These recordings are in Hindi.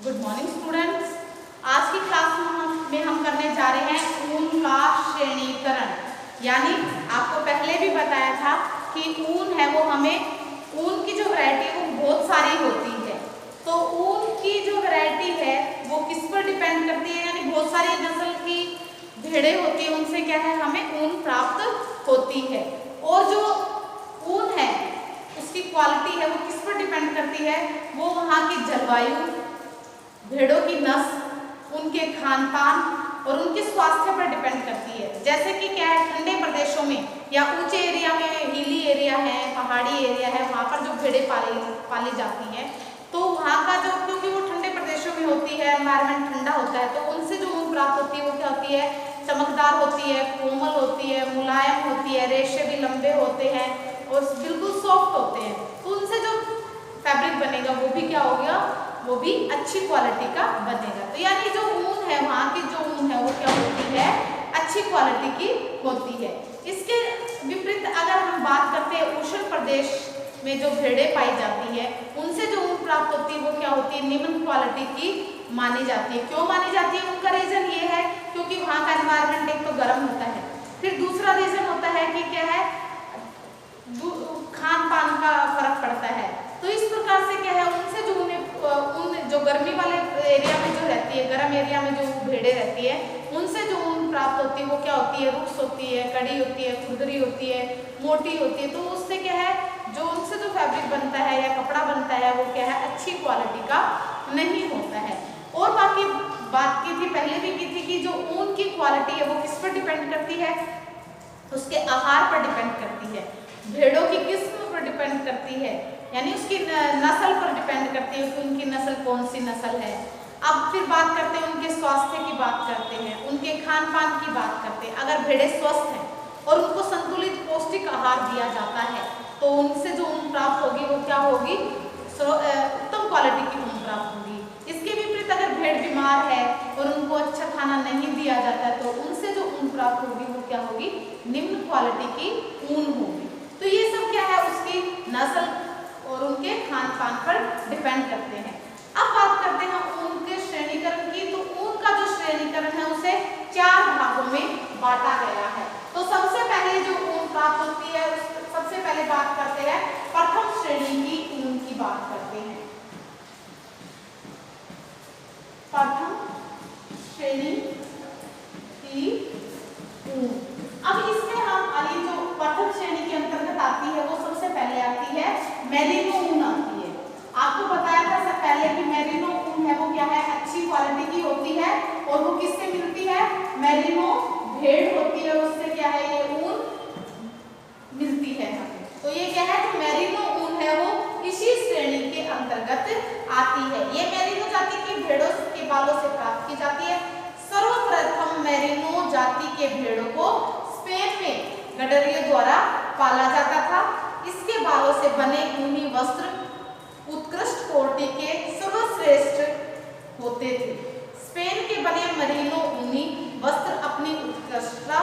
Good morning students. आज की क्लास में हम करने जा रहे हैं ऊन का श्रेणीकरण। यानी आपको पहले भी बताया था कि ऊन है वो हमें ऊन की जो वैरायटी है वो बहुत सारी होती है। तो ऊन की जो वैरायटी है वो किस पर डिपेंड करती है, यानी बहुत सारी नस्ल की भेड़ें होती है, उनसे क्या है हमें ऊन प्राप्त होती है। और जो ऊन है उसकी क्वालिटी है वो किस पर डिपेंड करती है, वो वहाँ की जलवायु, भेड़ों की नस्ल, उनके खान पान और उनके स्वास्थ्य पर डिपेंड करती है। जैसे कि क्या है, ठंडे प्रदेशों में या ऊंचे एरिया में, हिली एरिया है, पहाड़ी एरिया है, वहाँ पर जो भेड़ें पाली जाती हैं, तो वहाँ का जो, क्योंकि वो ठंडे प्रदेशों में होती है, एनवायरनमेंट ठंडा होता है, तो उनसे जो ऊन प्राप्त होती है वो क्या होती है, चमकदार होती है, कोमल होती है, मुलायम होती है, रेशे भी लंबे होते हैं और बिल्कुल सॉफ्ट होते हैं। तो उनसे जो फैब्रिक बनेगा वो भी क्या हो गया, वो भी अच्छी क्वालिटी का बनेगा। तो यानी जो ऊन है, वहाँ की जो ऊन है वो क्या होती है, अच्छी क्वालिटी की होती है। इसके विपरीत अगर हम बात करते हैं उष्ण प्रदेश में जो भेड़ें पाई जाती है, उनसे जो ऊन प्राप्त होती है वो क्या होती है, निम्न क्वालिटी की मानी जाती है। क्यों मानी जाती है, उनका रीजन ये है क्योंकि वहाँ का एनवायरनमेंट एक तो गर्म होता है, फिर दूसरा रीजन होता है कि क्या है, खान पान का फर्क पड़ता है। तो इस प्रकार से क्या है, उनसे जो ऊन जो गर्मी वाले एरिया में जो रहती है, गर्म एरिया में जो भेड़ें रहती है, उनसे जो ऊन प्राप्त होती है वो क्या होती है, रुक्स होती है, कड़ी होती है, खुरदरी होती है, मोटी होती है। तो उससे क्या है, जो उनसे जो फैब्रिक बनता है या कपड़ा बनता है वो क्या है, अच्छी क्वालिटी का नहीं होता है। और बाकी बात की थी, पहले भी की थी कि जो ऊन की क्वालिटी है वो किस पर डिपेंड करती है, उसके आहार पर डिपेंड करती है, भेड़ों की किस्म पर डिपेंड करती है, यानी उसकी नस्ल पर डिपेंड करती है कि उनकी नस्ल कौन सी नस्ल है। अब फिर बात करते हैं उनके स्वास्थ्य की बात करते हैं, उनके खान पान की बात करते हैं। अगर भेड़ें स्वस्थ हैं और उनको संतुलित पौष्टिक आहार दिया जाता है तो उनसे जो ऊन प्राप्त होगी वो क्या होगी, उत्तम क्वालिटी की ऊन प्राप्त होगी। इसके विपरीत अगर भेड़ बीमार है और उनको अच्छा खाना नहीं दिया जाता है तो उनसे जो ऊन प्राप्त होगी वो क्या होगी, निम्न क्वालिटी की ऊन होगी। तो ये सब क्या है, उसकी नस्ल और उनके खान पान पर डिपेंड करते हैं। अब बात करते हैं ऊन के श्रेणीकरण की। तो ऊन का जो श्रेणीकरण है उसे 4 भागों में बांटा गया है। तो सबसे पहले जो ऊन प्राप्त होती है, सबसे पहले बात करते हैं प्रथम श्रेणी की ऊन की बात करते हैं। प्रथम श्रेणी की ऊन, अब इसमें हम अली जो प्रथम श्रेणी के अंतर्गत आती है वो सबसे पहले आती है मेरिनो ऊन आती है। आपको बताया था सबसे पहले कि मेरिनो ऊन है वो क्या है, अच्छी क्वालिटी की होती है और वो किससे मिलती है, मेरिनो भेड़ होती है, उससे क्या है ये ऊन मिलती है हमें। तो ये क्या है, जो मेरिनो ऊन है वो इसी श्रेणी के अंतर्गत आती है। ये मेरिनो जाति की भेड़ों के बालों से प्राप्त की जाती है। सर्वप्रथम मेरिनो जाति के भेड़ों को स्पेन में गडरियों द्वारा पाला जाता था। इसके बालों से बने ऊनी वस्त्र उत्कृष्ट कोटि के सर्वश्रेष्ठ होते थे। स्पेन के बने मेरिनो ऊनी वस्त्र अपनी उत्कृष्टता,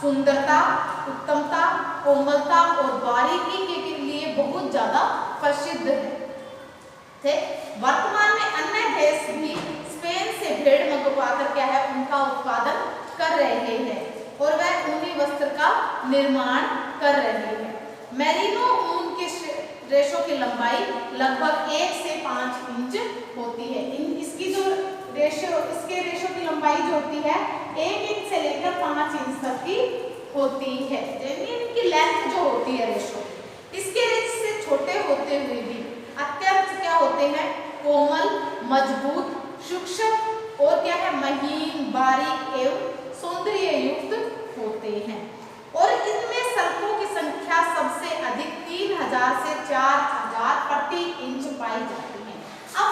सुंदरता, उत्तमता, कोमलता और बारीकी के लिए बहुत ज्यादा प्रसिद्ध थे। वर्तमान में अन्य देश भी स्पेन से भेड़ मंगवाकर क्या है, उनका उत्पादन कर रहे हैं और वह ऊनी वस्त्र का निर्माण कर रहे हैं। मेरिनो ऊन के रेशों की लंबाई लगभग 1 से 5 इंच होती है। इसकी जो इसके रेशों की लंबाई जो होती है 1 इंच से लेकर 5 इंच तक की होती है, यानी इनकी लेंथ जो होती है रेशो। इसके रेश से छोटे होते हुए भी अत्यंत क्या होते हैं, कोमल, मजबूत, सूक्ष्म और क्या है, महीन, बारीक एवं सौंदर्य युक्त होते हैं। और इनमें सल्कों की संख्या सबसे अधिक 3000 से 4000 प्रति इंच पाई जाती है। अब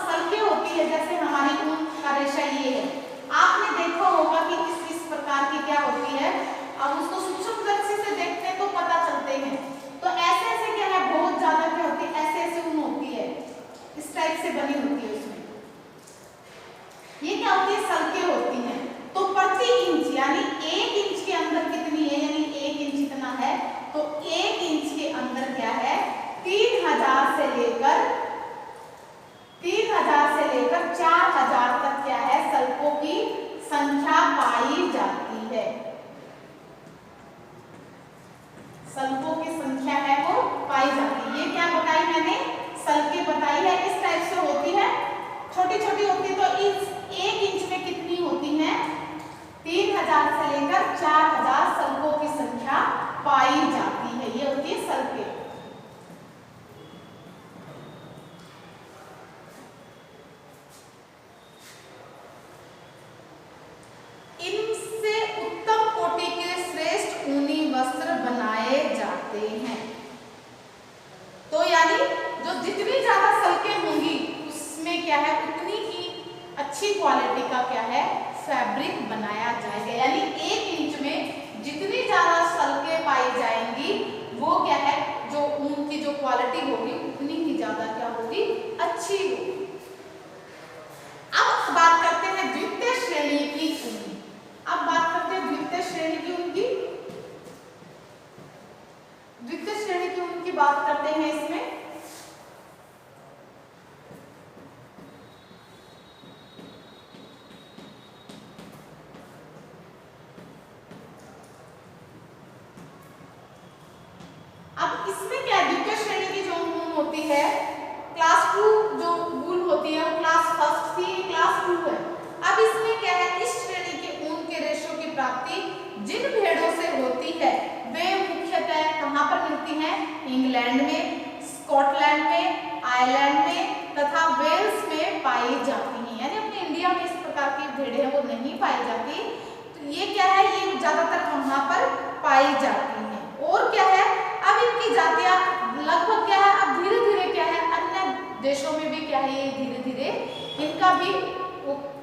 सल्कें होती है, जैसे हमारी ऊन का रेशा ये है, आपने देखा होगा कि इस प्रकार की क्या होती है। अब उसको सूक्ष्म दृष्टि से देखते हैं तो पता चलते हैं। तो ऐसे ऐसे क्या है, बहुत ज्यादा क्या होती है, ऐसे ऐसे ऊन होती है, इस टाइप से बनी होती है। उसमें ये क्या होती है, सल्कें होती हैं। तो प्रति इंच यानी 1 इंच के अंदर कितनी है, यानी 1 इंच इतना है, तो 1 इंच के अंदर क्या है, 3000 से लेकर 4000 उतनी ही अच्छी क्वालिटी का क्या है फैब्रिक बनाया जाएगा। यानी 1 इंच में जितनी ज्यादा सल्कें पाई जाएंगी वो क्या है जो ऊन की जो क्वालिटी होगी उतनी ही ज्यादा क्या होगी अच्छी होगी। अब बात करते हैं द्वितीय श्रेणी की ऊन। अब बात करते हैं द्वितीय श्रेणी की ऊन की। द्वितीय श्रेणी की ऊन की बात करते हैं इसमें अब इसमें क्या द्वितीय श्रेणी की जो ऊन होती है क्लास 2 जो वूल होती है वो क्लास फर्स्ट थी क्लास 2 है। अब इसमें क्या है इस श्रेणी के ऊन के रेशों की प्राप्ति जिन भेड़ों से होती है वे मुख्यतः कहां पर मिलती हैं इंग्लैंड में, स्कॉटलैंड में, आयरलैंड में तथा वेल्स में पाई जाती हैं। यानी अपने इंडिया में इस प्रकार की भेड़ें वो नहीं पाई जाती, तो ये क्या है ये ज्यादातर वहां पर पाई जाती हैं। और क्या है अब इनकी जातियां लगभग क्या है अब धीरे धीरे क्या है अन्य देशों में भी क्या है ये धीरे धीरे इनका भी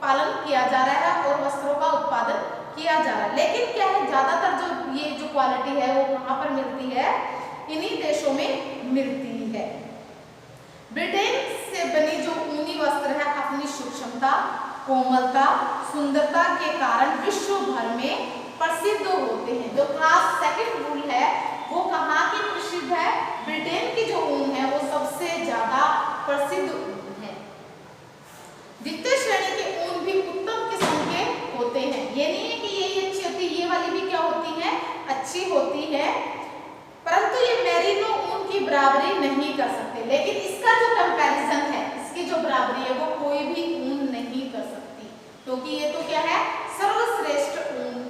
पालन किया जा रहा है और वस्त्रों का उत्पादन किया जा रहा है। लेकिन क्या है ज्यादातर जो ये जो क्वालिटी है वो कहां पर मिलती है इन्हीं देशों में मिलती है। ब्रिटेन से बनी जो ऊनी वस्त्र है अपनी सूक्ष्मता, कोमलता, सुंदरता के कारण विश्व भर में प्रसिद्ध होते हैं। जो क्लास सेकंड वूल है वो कहाँ की प्रसिद्ध है ब्रिटेन की जो ऊन है वो सबसे ज्यादा प्रसिद्ध ऊन है। द्वितीय श्रेणी के ऊन भी उत्तम किस्म के होते हैं। ये नहीं है कि यही अच्छी होती ये वाली भी क्या होती है अच्छी होती है, परंतु ये मेरिनो ऊन की बराबरी नहीं कर सकते। लेकिन इसका जो कंपैरिजन है इसकी जो बराबरी है वो कोई भी ऊन नहीं कर सकती, क्योंकि ये तो क्या है सर्वश्रेष्ठ ऊन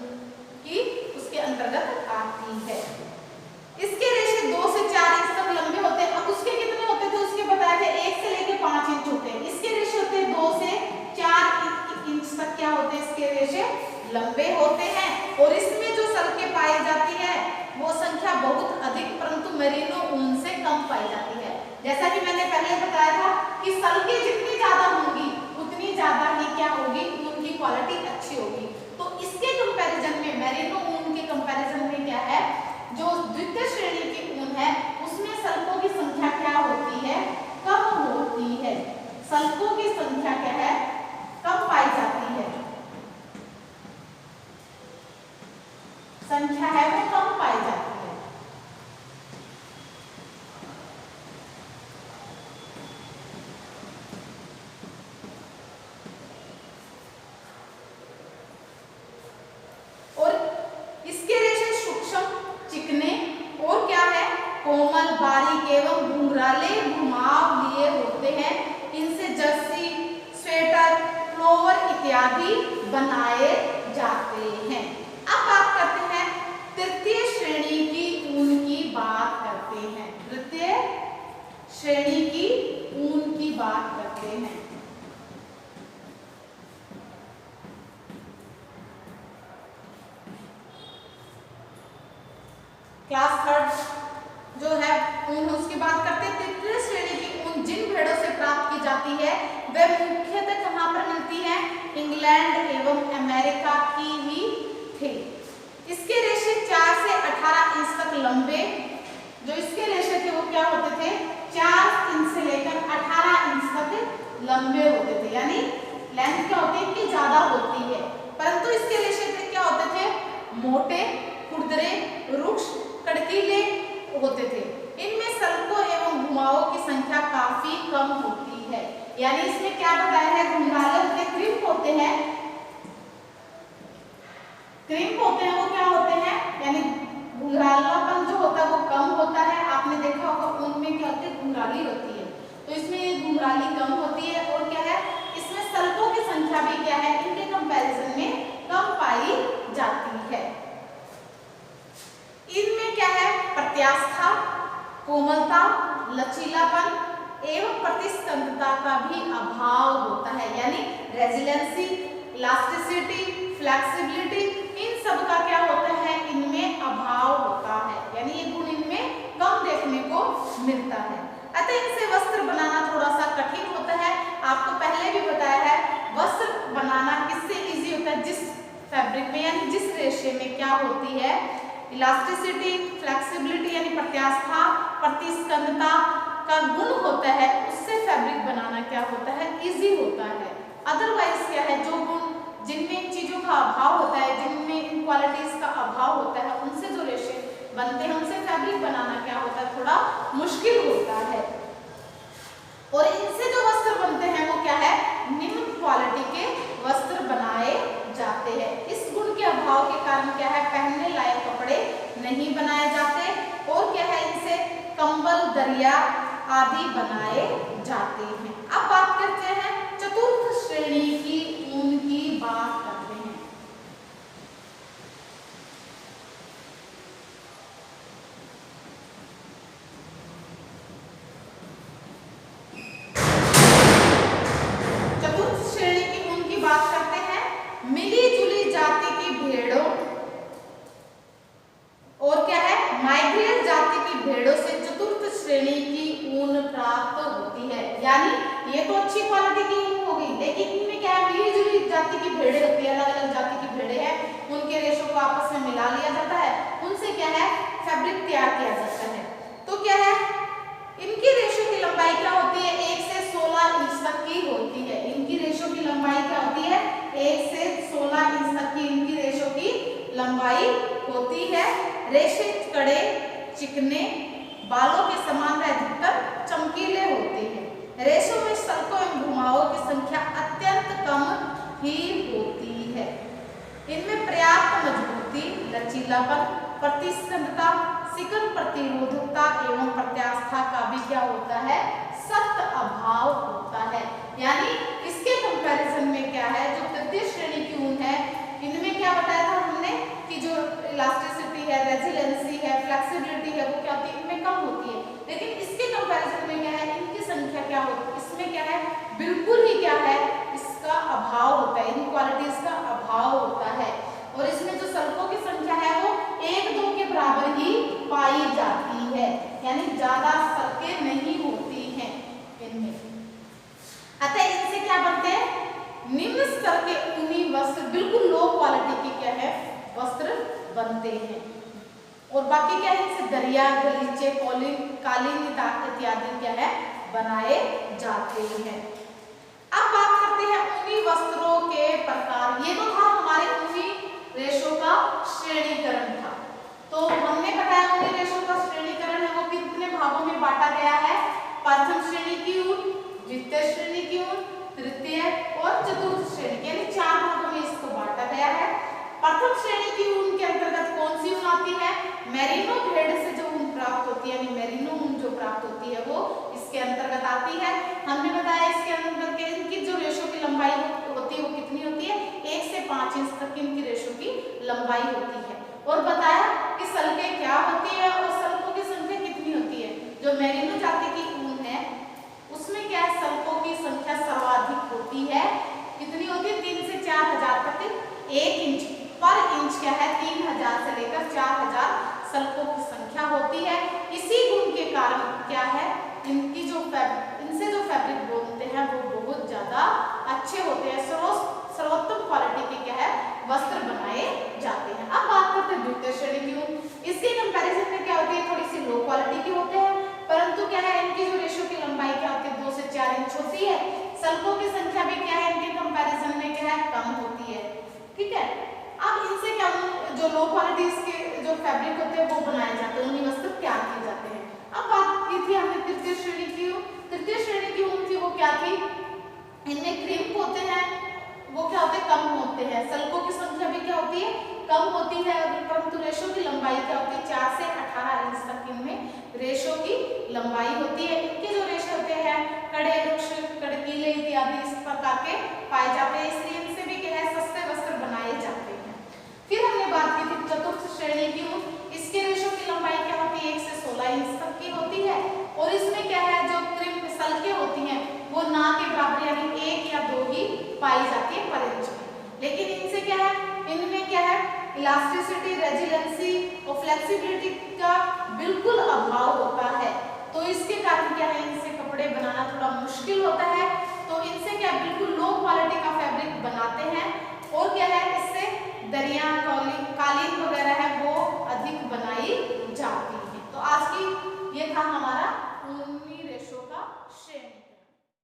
की उसके अंतर्गत आती है। इसके रेशे 2 से 4 इंच तक लंबे होते हैं। अब उसके कितने होते थे उसके बताए थे 1 से लेकर 5 इंच होते हैं। इसके रेशे होते हैं 2 से 4 इंच तक क्या होते हैं इसके रेशे लंबे होते हैं। और इसमें जो सल्कें पाई जाती है वो संख्या बहुत अधिक परंतु मेरिनो ऊन से कम पाई जाती है। जैसा कि मैंने पहले बताया था कि सल्कें जितनी ज्यादा होंगी उतनी ज्यादा ही क्या होगी ऊन की क्वालिटी अच्छी होगी। तो इसके कंपैरिजन में मेरिनो ऊन के कंपैरिजन में क्या है जो द्वितीय श्रेणी की ऊन है उसमें सल्कों की संख्या क्या होती है कम होती है। सल्कों की संख्या क्या है कम पाई जाती है, संख्या है वो कम पाई जाती है। और इसके रेशे सूक्ष्म, चिकने और क्या है कोमल, बारीक एवं घुंघराले घुमाव लिए होते हैं। इनसे जर्सी, स्वेटर, फ्लोवर इत्यादि बनाए जाते हैं। अब बात करते हैं तृतीय श्रेणी की ऊन की बात करते हैं। तृतीय श्रेणी की ऊन की बात करते हैं। क्लास थर्ड जो है ऊन उसकी बात करते हैं। तृतीय श्रेणी की ऊन जिन भेड़ों से प्राप्त की जाती है वे मुख्यतः कहां पर मिलती है इंग्लैंड एवं अमेरिका की ही थे। इसके रेशे 4 से 18 इंच तक लंबे, जो इसके रेशे थे वो क्या होते थे 4 इंच से लेकर 18 इंच तक लंबे होते थे। यानी लेंथ क्या होती है इनकी ज्यादा होती है, परंतु इसके रेशे थे क्या होते थे मोटे, खुरदरे, रुक्ष, कड़कीले होते थे। इनमें सल्कों एवं घुमावों की संख्या काफी कम होती है। यानी इसमें क्या बताया है घुंघराले होते हैं, क्रिम्प होते हैं, क्रिम्प होते हैं वो क्या होते हैं यानी घुंघरालापन जो होता है वो कम होता है। आपने देखा होगा ऊन में क्या होती है घुंघराली होती है, तो इसमें ये घुंघराली कम होती है। और क्या है इसमें सल्कों की संख्या भी क्या है इनके कंपैरिजन में कम पाई जाती है। इनमें क्या है प्रत्यास्था, कोमलता, लचीलापन एवं प्रतिस्पंदता का भी अभाव होता है। यानी रेजिलेंसी, इलास्टिसिटी, फ्लेक्सिबिलिटी इन सब का क्या होता है इनमें अभाव होता है। यानी ये गुण इनमें कम देखने को मिलता है। अतः इनसे वस्त्र बनाना थोड़ा सा कठिन होता है। आपको पहले भी फैब्रिक में यानी जिस रेशे में क्या होती है, इलास्टिसिटी, फ्लेक्सिबिलिटी यानी प्रत्यास्था, प्रतिस्पंदता का गुण होता है, उससे फैब्रिक बनाना क्या होता है, इजी होता है। अदरवाइज क्या है, जो गुण जिनमें इन चीजों का अभाव होता है, जिनमें इन क्वालिटीज का अभाव होता है, उनसे जो रेशे बनते हैं उनसे फैब्रिक बनाना क्या होता है, थोड़ा मुश्किल होता है। और इनसे जो वस्त्र बनते हैं वो क्या है, निम्न क्वालिटी के वस्त्र बनाए जाते हैं। इस गुण के अभाव के कारण क्या है, पहनने लायक कपड़े नहीं बनाए जाते और क्या है, इनसे कंबल, दरिया आदि बनाए जाते हैं। अब बात करते हैं चतुर्थ श्रेणी की ऊन की बात करते हैं। चतुर्थ श्रेणी की ऊन की बात करते हैं। मिली जुली जाति की भेड़ों और क्या है, माइग्रेट जाति की भेड़ों से चतुर्थ श्रेणी की ऊन प्राप्त होती है। यानी ये तो अच्छी क्वालिटी की ऊन हो गई, लेकिन इनमें क्या है, मिली जुली जाति की भेड़ें होती है, अलग अलग जाति की भेड़ें हैं, उनके रेशों को आपस में मिला लिया जाता है, उनसे क्या है, फैब्रिक तैयार किया जाता है। तो क्या है, इनकी रेशों की लंबाई क्या होती है, 1 से 16 इंच तक की होती है। इनकी रेशों की लंबाई क्या होती है, 1 से 16 इंच तक की इनकी रेशों की लंबाई होती है। रेशे कड़े, चिकने, बालों के समान अधिकतर चमकीले होते हैं। रेशों में सल्कों एवं घुमावों की संख्या अत्यंत कम ही होती है। इनमें पर्याप्त मजबूती, लचीलापन, प्रतिस्पंदता, सिकुड़ प्रतिरोधकता एवं प्रत्यास्था का भी क्या होता है, सख्त अभाव होता है। यानी इसके कंपैरिजन में क्या है, जो तृतीय श्रेणी की ऊन है, इनमें क्या बताया था हमने कि जो इलास्टिसिटी है, रेजिलेंसी है, फ्लेक्सिबिलिटी है, वो क्या होती है, इनमें कम होती है। लेकिन इसके कंपैरिजन में क्या है, इनकी संख्या क्या होती है, इसमें क्या है, बिल्कुल ही क्या है, इसका अभाव होता है, इन क्वालिटीज का अभाव होता है। और इसमें जो सल्कों की संख्या है वो 1-2 के बराबर ही पाई जाती है, यानी ज्यादा सल्कें नहीं होती हैं इनमें। अतः इनसे क्या बनते हैं, निम्न स्तर के ऊनी वस्त्र, बिल्कुल लो क्वालिटी के क्या है, वस्त्र बनते हैं। और बाकी क्या है, इनसे दरिया, गलीचे, कालीन इत्यादि क्या है, बनाए जाते हैं। अब बात करते हैं ऊनी वस्त्रों के प्रकार। ये तो था हमारे ऊनी रेशों का श्रेणीकरण था। तो हमने बताया ऊनी रेशों का श्रेणीकरण है वो कितने भागों में बांटा गया है, प्रथम श्रेणी की ऊन, द्वितीय श्रेणी की ऊन, तृतीय और चतुर्थ श्रेणी, यानी 4 भागों में इसको बांटा गया है। प्रथम श्रेणी की ऊन के अंतर्गत कौन सी ऊन आती है, मेरिनो भेड़ से जो ऊन प्राप्त होती है, यानी मेरिनो ऊन जो प्राप्त होती है वो इसके अंतर्गत आती है। हमने बताया इसके अंदर के इनकी जो रेशों की लंबाई होती है वो कितनी होती है, 1 से 5 इंच तक इनकी रेशों की लंबाई होती है। और बताया कि सल्कें क्या होती है और सल्कों की संख्या कितनी होती है। जो मेरिनो जाति की ऊन है उसमें क्या है, सल्कों की संख्या सर्वाधिक होती है, कितनी होती है, 3 से 4000 तक, 1 इंच पर इंच क्या है, 3000 से लेकर 4000 सल्कों की संख्या होती है। इसी गुण के कारण क्या है, इनकी जो इनसे जो फैब्रिक बनते हैं वो बहुत ज्यादा अच्छे होते हैं, सर्वोत्तम क्वालिटी के क्या है, वस्त्र बनाए जाते हैं। अब बात करते हैं द्वितीय श्रेणी की ऊन। इसके कंपैरिजन में क्या होती है, थोड़ी सी लो क्वालिटी की होते हैं, परंतु क्या है, इनकी जो रेशो की लंबाई क्या होती है, 2 से 4 इंच होती है। सल्कों की संख्या भी क्या है, इनके कंपैरिजन में क्या है, कम होती है। ठीक है, अब इनसे क्या जो लो क्वालिटीज के जो फैब्रिक होते हैं वो बनाए जाते हैं, उन्हीं वस्त्र तैयार किए जाते हैं। अब बात की थी हमने तृतीय श्रेणी की ऊन। तृतीय श्रेणी की ऊन थी वो क्या थी, इनमें क्रिम्प होते हैं, वो क्या होते हैं, कम होते हैं। सल्कों की संख्या भी क्या होती है, कम होती है, परंतु रेशो की लंबाई क्या होती है, 4 से 18 इंच तक इनमें रेशो की लंबाई होती है। इनके जो रेशे होते हैं, कड़े, वृक्ष, कड़कीले इत्यादि इस प्रकार के पाए जाते हैं, इसलिए इनसे भी क्या है, सस्ते वस्त्र बनाए जाते हैं। फिर हमने बात की थी चतुर्थ श्रेणी की ऊन। इसके रेशो की लंबाई क्या होती है, 1 से 16 इंच तक की होती है। और इसमें क्या है, जो क्रिम्प सल्कें होती हैं वो ना के बराबर यानी 1 या 2 ही पाई जाती है पर इंच में। लेकिन इनसे क्या है, इनमें क्या है, इलास्टिसिटी, रेजिलेंसी और फ्लेक्सिबिलिटी का बिल्कुल अभाव होता है। तो इसके कारण क्या है, इनसे कपड़े बनाना थोड़ा मुश्किल होता है।